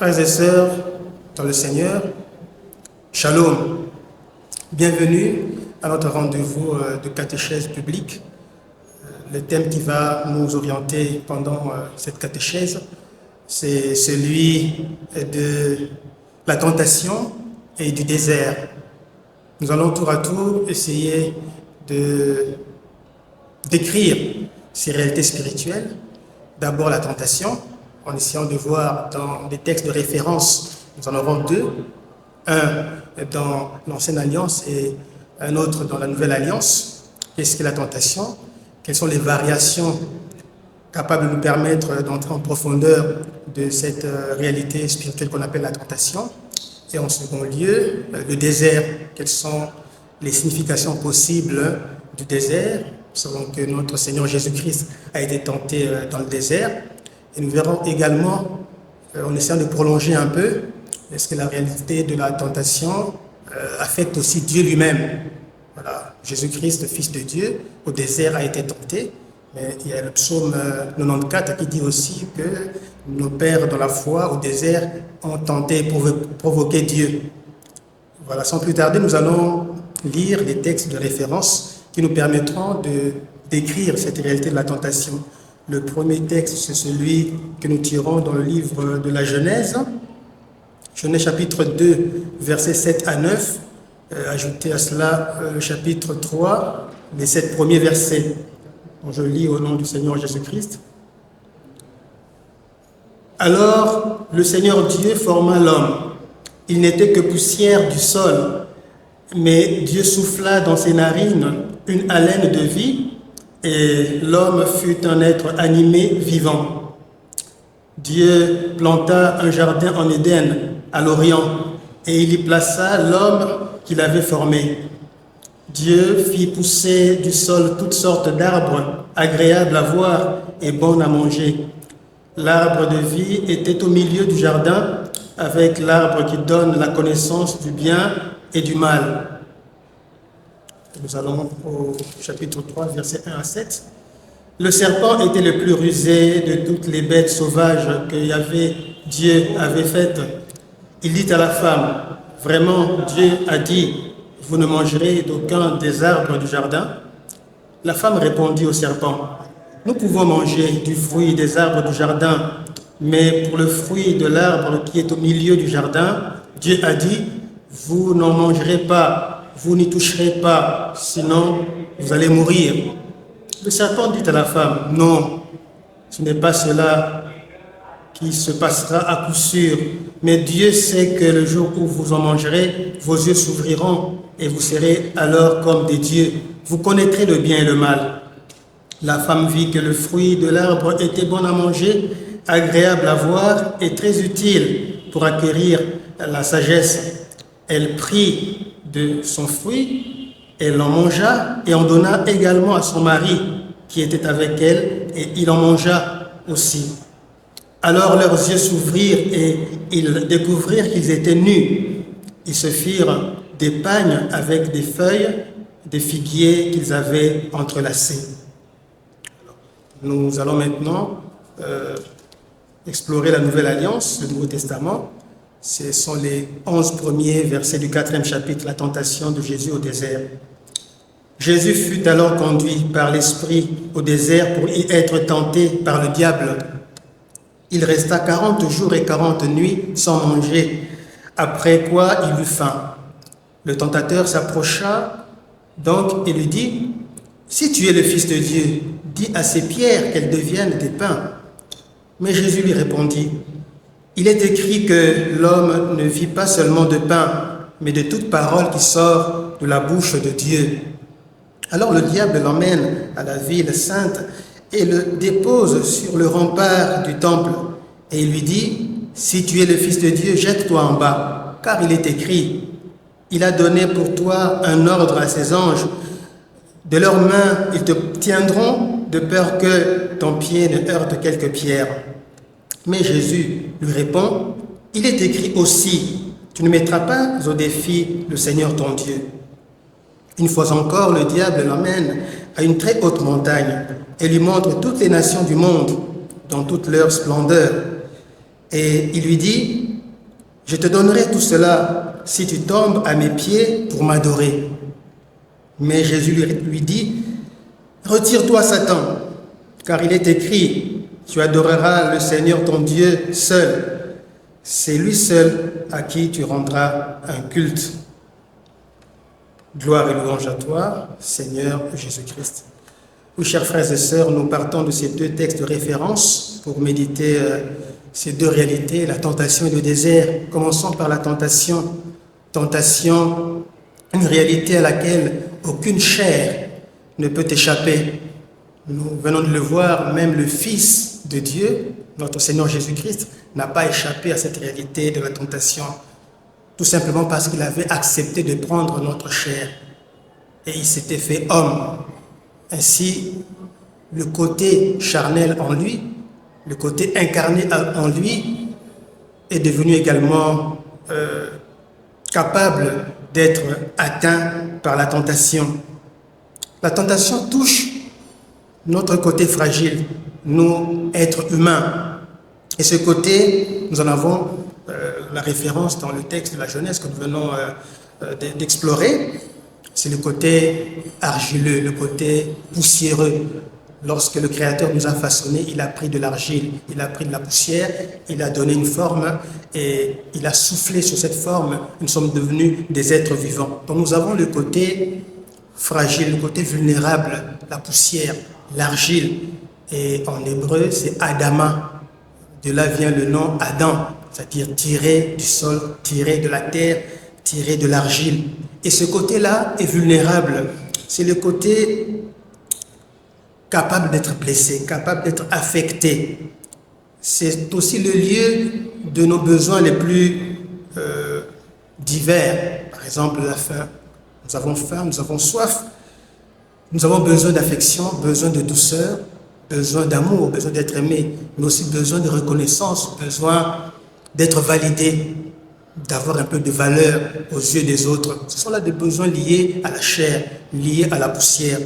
Frères et sœurs dans le Seigneur, Shalom. Bienvenue à notre rendez-vous de catéchèse publique. Le thème qui va nous orienter pendant cette catéchèse, c'est celui de la tentation et du désert. Nous allons tour à tour essayer de décrire ces réalités spirituelles. D'abord la tentation, en essayant de voir dans des textes de référence, nous en aurons deux, un dans l'Ancienne Alliance et un autre dans la Nouvelle Alliance. Qu'est-ce qu'est la tentation? Quelles sont les variations capables de nous permettre d'entrer en profondeur de cette réalité spirituelle qu'on appelle la tentation? Et en second lieu, le désert. Quelles sont les significations possibles du désert? Nous savons que notre Seigneur Jésus-Christ a été tenté dans le désert. Et nous verrons également, en essayant de prolonger un peu, est-ce que la réalité de la tentation affecte aussi Dieu lui-même? Voilà, Jésus-Christ, Fils de Dieu, au désert a été tenté. Mais il y a le psaume 94 qui dit aussi que nos pères dans la foi au désert ont tenté pour provoquer Dieu. Voilà, sans plus tarder, nous allons lire des textes de référence qui nous permettront de décrire cette réalité de la tentation. Le premier texte, c'est celui que nous tirons dans le livre de la Genèse. Genèse chapitre 2, versets 7 à 9. Ajoutez à cela le chapitre 3, les 7 premiers versets. Je lis au nom du Seigneur Jésus-Christ. Alors, le Seigneur Dieu forma l'homme. Il n'était que poussière du sol, mais Dieu souffla dans ses narines une haleine de vie, et l'homme fut un être animé, vivant. Dieu planta un jardin en Éden, à l'Orient, et il y plaça l'homme qu'il avait formé. Dieu fit pousser du sol toutes sortes d'arbres, agréables à voir et bons à manger. L'arbre de vie était au milieu du jardin, avec l'arbre qui donne la connaissance du bien et du mal. Nous allons au chapitre 3, versets 1 à 7. Le serpent était le plus rusé de toutes les bêtes sauvages que Dieu avait faites. Il dit à la femme, « Vraiment, Dieu a dit, vous ne mangerez d'aucun des arbres du jardin ?» La femme répondit au serpent, « Nous pouvons manger du fruit des arbres du jardin, mais pour le fruit de l'arbre qui est au milieu du jardin, Dieu a dit, vous n'en mangerez pas, vous n'y toucherez pas, sinon vous allez mourir. » Le serpent dit à la femme, « Non, ce n'est pas cela qui se passera à coup sûr, mais Dieu sait que le jour où vous en mangerez, vos yeux s'ouvriront et vous serez alors comme des dieux. Vous connaîtrez le bien et le mal. » La femme vit que le fruit de l'arbre était bon à manger, agréable à voir et très utile pour acquérir la sagesse. Elle prit de son fruit, elle en mangea et en donna également à son mari qui était avec elle, et il en mangea aussi. Alors leurs yeux s'ouvrirent et ils découvrirent qu'ils étaient nus. Ils se firent des pagnes avec des feuilles, des figuiers qu'ils avaient entrelacés. Nous allons maintenant explorer la Nouvelle Alliance, le Nouveau Testament. Ce sont les 11 premiers versets du 4e chapitre, la tentation de Jésus au désert. Jésus fut alors conduit par l'Esprit au désert pour y être tenté par le diable. Il resta 40 jours et 40 nuits sans manger, après quoi il eut faim. Le tentateur s'approcha donc et lui dit, « Si tu es le Fils de Dieu, dis à ces pierres qu'elles deviennent des pains. » Mais Jésus lui répondit, « Il est écrit que l'homme ne vit pas seulement de pain, mais de toute parole qui sort de la bouche de Dieu. » Alors le diable l'emmène à la ville sainte et le dépose sur le rempart du temple. Et il lui dit, « Si tu es le Fils de Dieu, jette-toi en bas, car il est écrit, il a donné pour toi un ordre à ses anges. De leurs mains, ils te tiendront de peur que ton pied ne heurte quelque pierre. » Mais Jésus lui répond, « Il est écrit aussi, tu ne mettras pas au défi le Seigneur ton Dieu. » Une fois encore, le diable l'emmène à une très haute montagne et lui montre toutes les nations du monde dans toute leur splendeur. Et il lui dit, Je te donnerai tout cela si tu tombes à mes pieds pour m'adorer. Mais Jésus lui dit, retire-toi, Satan, car il est écrit, tu adoreras le Seigneur ton Dieu seul. C'est lui seul à qui tu rendras un culte. Gloire et louange à toi, Seigneur Jésus-Christ. Oui, chers frères et sœurs, nous partons de ces deux textes de référence pour méditer ces deux réalités, la tentation et le désert. Commençons par la tentation. Tentation, une réalité à laquelle aucune chair ne peut échapper. Nous venons de le voir, même le Fils de Dieu, notre Seigneur Jésus-Christ, n'a pas échappé à cette réalité de la tentation, tout simplement parce qu'il avait accepté de prendre notre chair et il s'était fait homme. Ainsi, le côté charnel en lui, le côté incarné en lui est devenu également capable d'être atteint par la tentation. La tentation touche notre côté fragile, nous, êtres humains. Et ce côté, nous en avons la référence dans le texte de la Genèse que nous venons d'explorer. C'est le côté argileux, le côté poussiéreux. Lorsque le Créateur nous a façonnés, il a pris de l'argile, il a pris de la poussière, il a donné une forme et il a soufflé sur cette forme. Nous sommes devenus des êtres vivants. Donc nous avons le côté fragile, le côté vulnérable, la poussière, l'argile. Et en hébreu, c'est Adama. De là vient le nom Adam, c'est-à-dire tiré du sol, tiré de la terre, tiré de l'argile. Et ce côté-là est vulnérable. C'est le côté capable d'être blessé, capable d'être affecté. C'est aussi le lieu de nos besoins les plus divers. Par exemple, la faim. Nous avons faim, nous avons soif. Nous avons besoin d'affection, besoin de douceur, besoin d'amour, besoin d'être aimé, mais aussi besoin de reconnaissance, besoin d'être validé, d'avoir un peu de valeur aux yeux des autres. Ce sont là des besoins liés à la chair, liés à la poussière.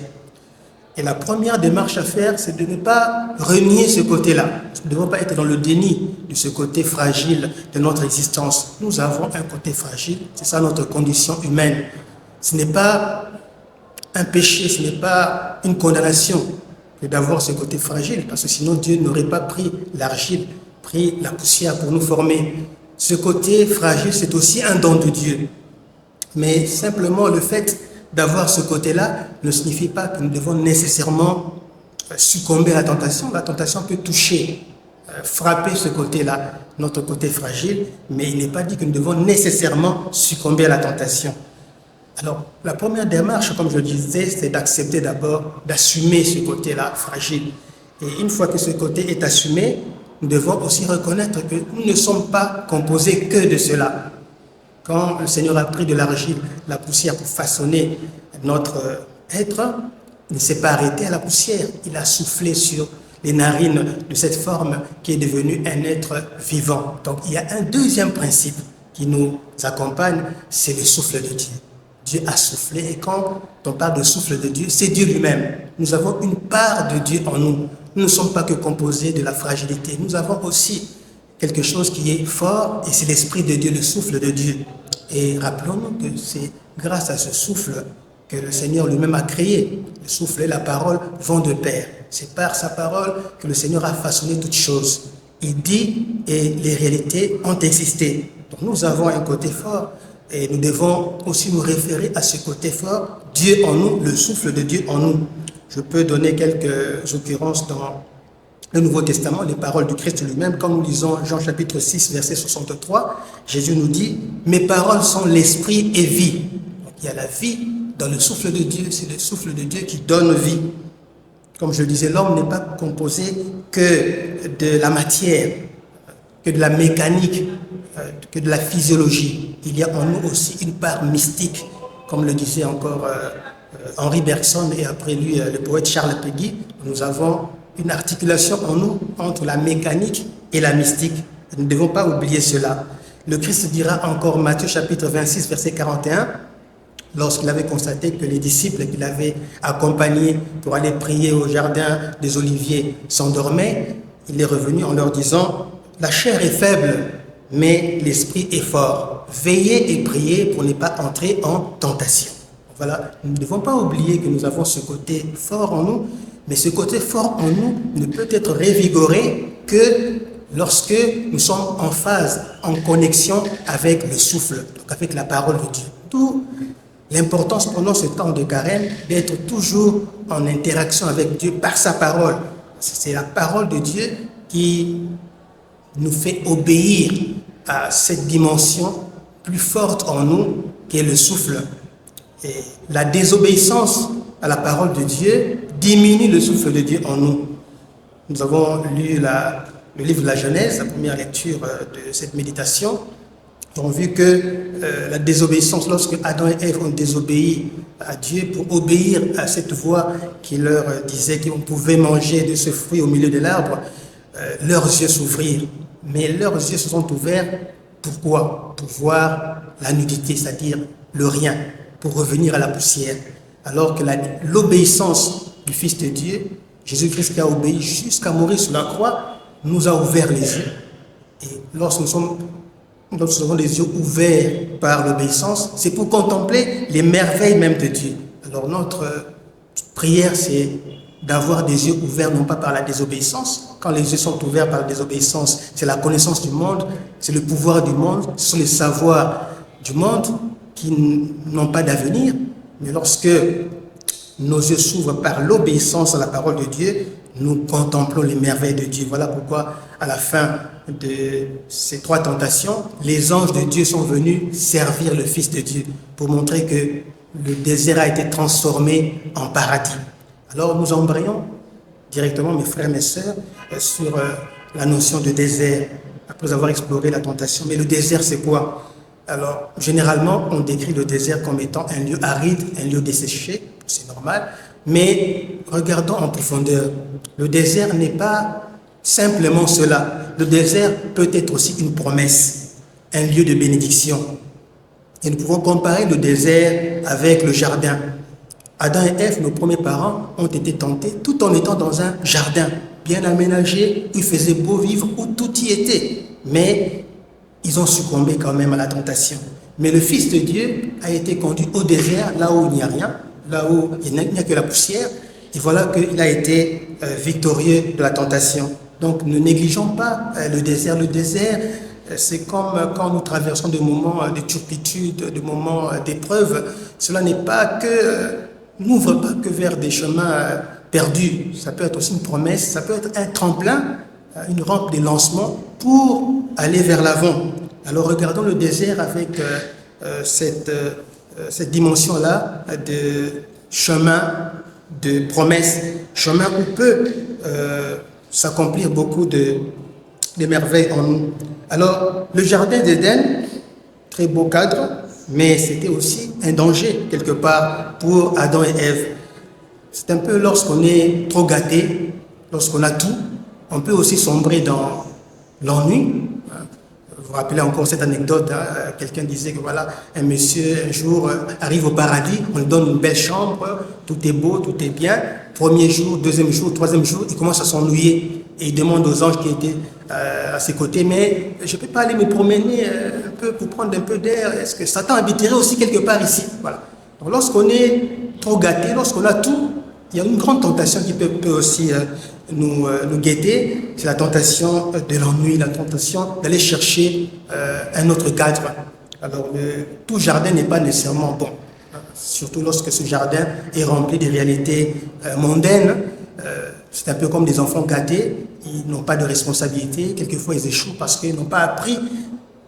Et la première démarche à faire, c'est de ne pas renier ce côté-là. Nous ne devons pas être dans le déni de ce côté fragile de notre existence. Nous avons un côté fragile, c'est ça notre condition humaine. Ce n'est pas un péché, ce n'est pas une condamnation que d'avoir ce côté fragile, parce que sinon Dieu n'aurait pas pris l'argile, pris la poussière pour nous former. Ce côté fragile, c'est aussi un don de Dieu. Mais simplement le fait d'avoir ce côté-là ne signifie pas que nous devons nécessairement succomber à la tentation. La tentation peut toucher, frapper ce côté-là, notre côté fragile, mais il n'est pas dit que nous devons nécessairement succomber à la tentation. Alors, la première démarche, comme je le disais, c'est d'accepter d'abord, d'assumer ce côté-là fragile. Et une fois que ce côté est assumé, nous devons aussi reconnaître que nous ne sommes pas composés que de cela. Quand le Seigneur a pris de l'argile, la poussière pour façonner notre être, il ne s'est pas arrêté à la poussière. Il a soufflé sur les narines de cette forme qui est devenue un être vivant. Donc il y a un deuxième principe qui nous accompagne, c'est le souffle de Dieu. Dieu a soufflé et quand on parle de souffle de Dieu, c'est Dieu lui-même. Nous avons une part de Dieu en nous. Nous ne sommes pas que composés de la fragilité. Nous avons aussi quelque chose qui est fort et c'est l'Esprit de Dieu, le souffle de Dieu. Et rappelons-nous que c'est grâce à ce souffle que le Seigneur lui-même a créé. Le souffle et la parole vont de pair. C'est par sa parole que le Seigneur a façonné toutes choses. Il dit et les réalités ont existé. Donc nous avons un côté fort et nous devons aussi nous référer à ce côté fort, Dieu en nous, le souffle de Dieu en nous. Je peux donner quelques occurrences dans le Nouveau Testament, les paroles du Christ lui-même. Quand nous lisons Jean chapitre 6, verset 63, Jésus nous dit « Mes paroles sont l'esprit et vie ». Donc il y a la vie dans le souffle de Dieu, c'est le souffle de Dieu qui donne vie. Comme je le disais, l'homme n'est pas composé que de la matière, que de la mécanique, que de la physiologie. Il y a en nous aussi une part mystique, comme le disait encore Henri Bergson et après lui le poète Charles Péguy. Nous avons une articulation en nous entre la mécanique et la mystique. Nous ne devons pas oublier cela. Le Christ dira encore, Matthieu chapitre 26, verset 41, lorsqu'il avait constaté que les disciples qu'il avait accompagnés pour aller prier au jardin des Oliviers s'endormaient, il est revenu en leur disant « La chair est faible, mais l'esprit est fort. Veillez et priez pour ne pas entrer en tentation. Voilà, nous ne devons pas oublier que nous avons ce côté fort en nous, mais ce côté fort en nous ne peut être révigoré que lorsque nous sommes en phase, en connexion avec le souffle, donc avec la parole de Dieu. D'où l'importance pendant ce temps de carême d'être toujours en interaction avec Dieu par sa parole. C'est la parole de Dieu qui nous fait obéir à cette dimension plus forte en nous qui est le souffle. Et la désobéissance à la parole de Dieu diminue le souffle de Dieu en nous. Nous avons lu le livre de la Genèse, la première lecture de cette méditation. Nous avons vu que la désobéissance, lorsque Adam et Ève ont désobéi à Dieu pour obéir à cette voix qui leur disait qu'on pouvait manger de ce fruit au milieu de l'arbre, leurs yeux s'ouvrirent. Mais leurs yeux se sont ouverts, pourquoi? Pour voir la nudité, c'est-à-dire le rien, pour revenir à la poussière. Alors que l'obéissance du Fils de Dieu, Jésus-Christ qui a obéi jusqu'à mourir sur la croix, nous a ouvert les yeux. Et lorsque nous avons les yeux ouverts par l'obéissance, c'est pour contempler les merveilles même de Dieu. Alors notre prière, c'est d'avoir des yeux ouverts, non pas par la désobéissance. Quand les yeux sont ouverts par la désobéissance, c'est la connaissance du monde, c'est le pouvoir du monde, ce sont les savoirs du monde qui n'ont pas d'avenir. Mais lorsque nos yeux s'ouvrent par l'obéissance à la parole de Dieu, nous contemplons les merveilles de Dieu. Voilà pourquoi, à la fin de ces 3 tentations, les anges de Dieu sont venus servir le Fils de Dieu pour montrer que le désert a été transformé en paradis. Alors nous embrayons directement, mes frères et mes sœurs, sur la notion de désert, après avoir exploré la tentation. Mais le désert, c'est quoi? Alors, généralement, on décrit le désert comme étant un lieu aride, un lieu desséché, c'est normal, mais regardons en profondeur. Le désert n'est pas simplement cela. Le désert peut être aussi une promesse, un lieu de bénédiction. Et nous pouvons comparer le désert avec le jardin. Adam et Ève, nos premiers parents, ont été tentés tout en étant dans un jardin bien aménagé, où il faisait beau vivre, où tout y était. Mais ils ont succombé quand même à la tentation. Mais le Fils de Dieu a été conduit au désert, là où il n'y a rien, là où il n'y a que la poussière. Et voilà qu'il a été victorieux de la tentation. Donc ne négligeons pas le désert. Le désert, c'est comme quand nous traversons des moments de turpitude, des moments d'épreuve. Cela n'est pas que, n'ouvre pas que vers des chemins perdus. Ça peut être aussi une promesse, ça peut être un tremplin, une rampe de lancement pour aller vers l'avant. Alors regardons le désert avec cette dimension-là de chemin, de promesse, chemin où peut s'accomplir beaucoup de merveilles en nous. Alors le jardin d'Éden, très beau cadre, mais c'était aussi un danger quelque part pour Adam et Ève. C'est un peu lorsqu'on est trop gâté, lorsqu'on a tout, on peut aussi sombrer dans l'ennui. Vous vous rappelez encore cette anecdote, hein? Quelqu'un disait que voilà, un monsieur un jour arrive au paradis, on lui donne une belle chambre, tout est beau, tout est bien. Premier jour, deuxième jour, troisième jour, il commence à s'ennuyer et il demande aux anges qui étaient à ses côtés, mais je ne peux pas aller me promener un peu pour prendre un peu d'air, est-ce que Satan habiterait aussi quelque part ici? Voilà. Donc lorsqu'on est trop gâté, lorsqu'on a tout, il y a une grande tentation qui peut aussi nous guetter, c'est la tentation de l'ennui, la tentation d'aller chercher un autre cadre. Alors, tout jardin n'est pas nécessairement bon, hein, surtout lorsque ce jardin est rempli de réalités mondaines. C'est un peu comme des enfants gâtés, ils n'ont pas de responsabilité, quelquefois ils échouent parce qu'ils n'ont pas appris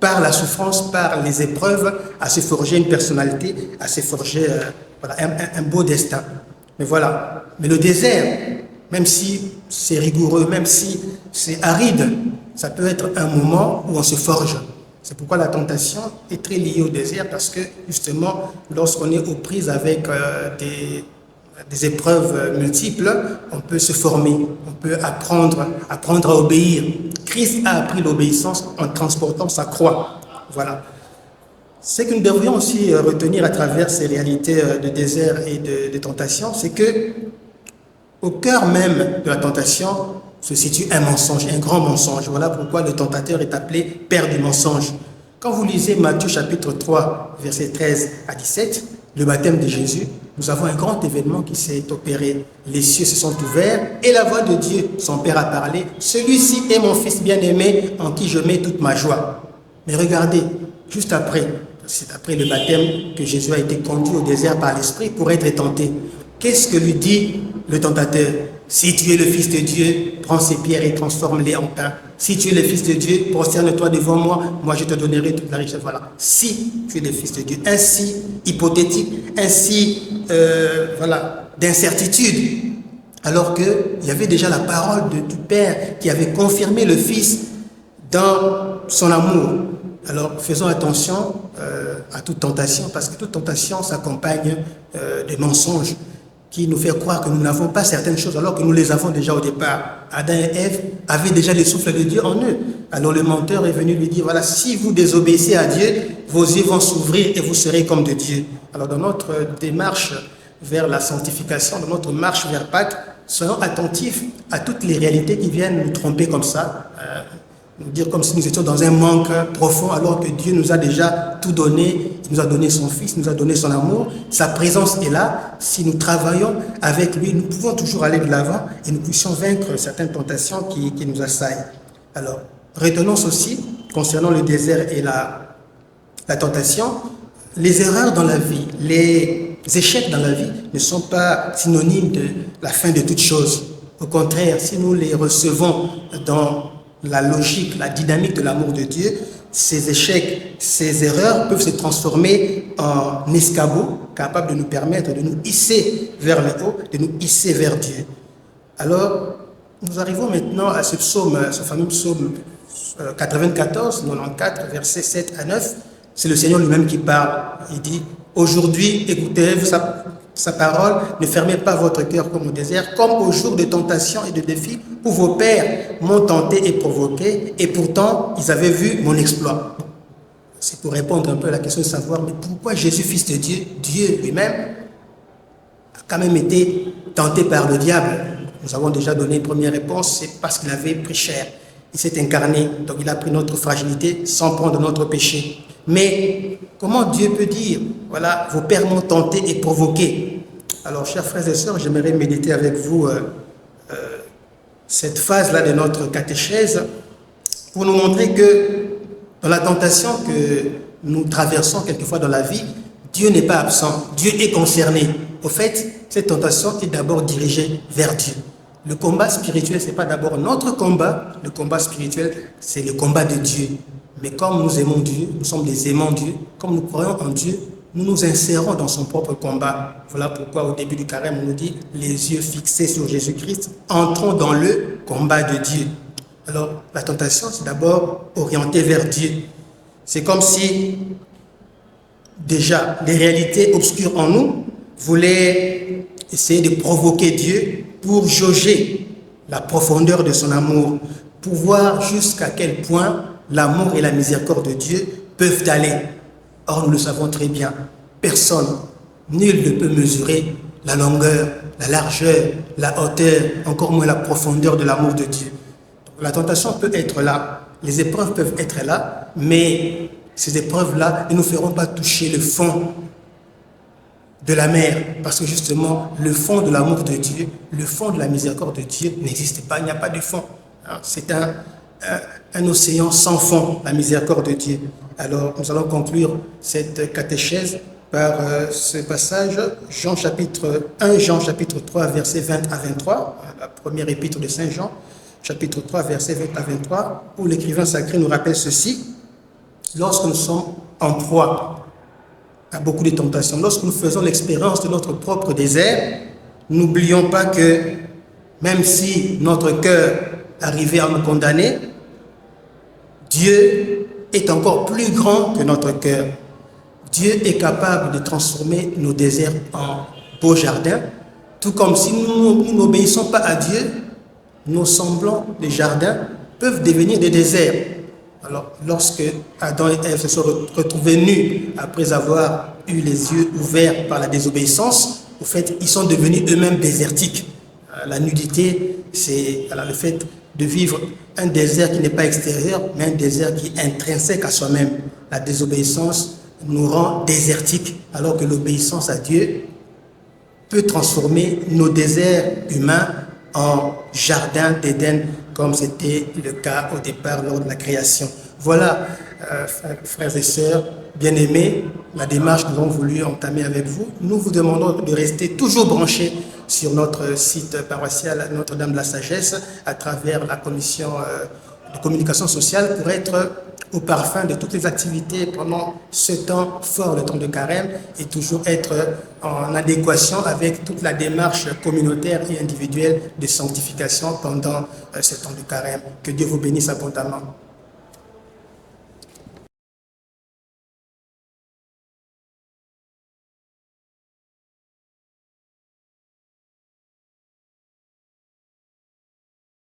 par la souffrance, par les épreuves, à se forger une personnalité, à se forger voilà, un beau destin. Mais voilà, mais le désert, même si c'est rigoureux, même si c'est aride, ça peut être un moment où on se forge. C'est pourquoi la tentation est très liée au désert, parce que justement, lorsqu'on est aux prises avec des épreuves multiples, on peut se former, on peut apprendre à obéir. Christ a appris l'obéissance en transportant sa croix. Voilà. Ce que nous devrions aussi retenir à travers ces réalités de désert et de tentation, c'est que au cœur même de la tentation, se situe un mensonge, un grand mensonge. Voilà pourquoi le tentateur est appelé père du mensonge. Quand vous lisez Matthieu chapitre 3, versets 13 à 17, le baptême de Jésus, nous avons un grand événement qui s'est opéré. Les cieux se sont ouverts et la voix de Dieu, son Père, a parlé. Celui-ci est mon Fils bien-aimé en qui je mets toute ma joie. Mais regardez, juste après, c'est après le baptême que Jésus a été conduit au désert par l'Esprit pour être tenté. Qu'est-ce que lui dit le tentateur? Si tu es le Fils de Dieu, prends ces pierres et transforme-les en pain. Si tu es le Fils de Dieu, prosterne-toi devant moi, moi je te donnerai toute la richesse. Voilà. Si tu es le Fils de Dieu, ainsi hypothétique, ainsi d'incertitude. Alors qu'il y avait déjà la parole du Père qui avait confirmé le Fils dans son amour. Alors faisons attention à toute tentation, parce que toute tentation s'accompagne des mensonges qui nous fait croire que nous n'avons pas certaines choses alors que nous les avons déjà au départ. Adam et Ève avaient déjà le souffle de Dieu en eux. Alors le menteur est venu lui dire, voilà, si vous désobéissez à Dieu, vos yeux vont s'ouvrir et vous serez comme de Dieu. Alors dans notre démarche vers la sanctification, dans notre marche vers Pâques, soyons attentifs à toutes les réalités qui viennent nous tromper comme ça, nous dire comme si nous étions dans un manque profond alors que Dieu nous a déjà tout donné. Il nous a donné son Fils, il nous a donné son amour. Sa présence est là. Si nous travaillons avec lui, nous pouvons toujours aller de l'avant et nous puissions vaincre certaines tentations qui nous assaillent. Alors, retenons ceci concernant le désert et la tentation. Les erreurs dans la vie, les échecs dans la vie ne sont pas synonymes de la fin de toute chose. Au contraire, si nous les recevons dans la logique, la dynamique de l'amour de Dieu, ces échecs, ces erreurs peuvent se transformer en escabeaux capables de nous permettre de nous hisser vers le haut, de nous hisser vers Dieu. Alors, nous arrivons maintenant à ce psaume, ce fameux psaume 94, 94, versets 7 à 9. C'est le Seigneur lui-même qui parle. Il dit, aujourd'hui, écoutez-vous sa parole, ne fermez pas votre cœur comme au désert, comme au jour de tentation et de défi où vos pères m'ont tenté et provoqué, et pourtant ils avaient vu mon exploit. C'est pour répondre un peu à la question de savoir, mais pourquoi Jésus, Fils de Dieu, Dieu lui-même, a quand même été tenté par le diable? Nous avons déjà donné une première réponse, c'est parce qu'il avait pris chair. Il s'est incarné, donc il a pris notre fragilité sans prendre notre péché. Mais comment Dieu peut dire, voilà, vos pères m'ont tenté et provoqué? Alors, chers frères et sœurs, j'aimerais méditer avec vous cette phase-là de notre catéchèse pour nous montrer que dans la tentation que nous traversons quelquefois dans la vie, Dieu n'est pas absent, Dieu est concerné. Au fait, cette tentation est d'abord dirigée vers Dieu. Le combat spirituel, ce n'est pas d'abord notre combat. Le combat spirituel, c'est le combat de Dieu. Mais comme nous aimons Dieu, nous sommes des aimants Dieu, comme nous croyons en Dieu, nous nous insérons dans son propre combat. Voilà pourquoi au début du carême, on nous dit, les yeux fixés sur Jésus-Christ, entrons dans le combat de Dieu. Alors, la tentation, c'est d'abord orienté vers Dieu. C'est comme si, déjà, les réalités obscures en nous voulaient essayer de provoquer Dieu pour jauger la profondeur de son amour, pour voir jusqu'à quel point l'amour et la miséricorde de Dieu peuvent aller. Or, nous le savons très bien, personne, nul ne peut mesurer la longueur, la largeur, la hauteur, encore moins la profondeur de l'amour de Dieu. Donc, la tentation peut être là, les épreuves peuvent être là, mais ces épreuves-là ne nous feront pas toucher le fond de la mer, parce que justement, le fond de l'amour de Dieu, le fond de la miséricorde de Dieu n'existe pas, il n'y a pas de fond. C'est un océan sans fond, la miséricorde de Dieu. Alors, nous allons conclure cette catéchèse par ce passage, Jean chapitre 3, versets 20 à 23, la première épître de Saint Jean, chapitre 3, versets 20 à 23, où l'écrivain sacré nous rappelle ceci: lorsque nous sommes en proie à beaucoup de tentations, lorsque nous faisons l'expérience de notre propre désert, n'oublions pas que même si notre cœur arrivait à nous condamner, Dieu est encore plus grand que notre cœur. Dieu est capable de transformer nos déserts en beaux jardins, tout comme si nous n'obéissons pas à Dieu, nos semblants de jardins peuvent devenir des déserts. Alors, lorsque Adam et Ève se sont retrouvés nus après avoir eu les yeux ouverts par la désobéissance, au fait, ils sont devenus eux-mêmes désertiques. La nudité, c'est le fait de vivre un désert qui n'est pas extérieur, mais un désert qui est intrinsèque à soi-même. La désobéissance nous rend désertiques, alors que l'obéissance à Dieu peut transformer nos déserts humains en jardin d'Éden, comme c'était le cas au départ lors de la création. Voilà, frères et sœurs, bien-aimés, la démarche que nous avons voulu entamer avec vous. Nous vous demandons de rester toujours branchés sur notre site paroissial Notre-Dame de la Sagesse à travers la commission de communication sociale pour être au parfum de toutes les activités pendant ce temps fort, le temps de carême, et toujours être en adéquation avec toute la démarche communautaire et individuelle de sanctification pendant ce temps de carême. Que Dieu vous bénisse abondamment.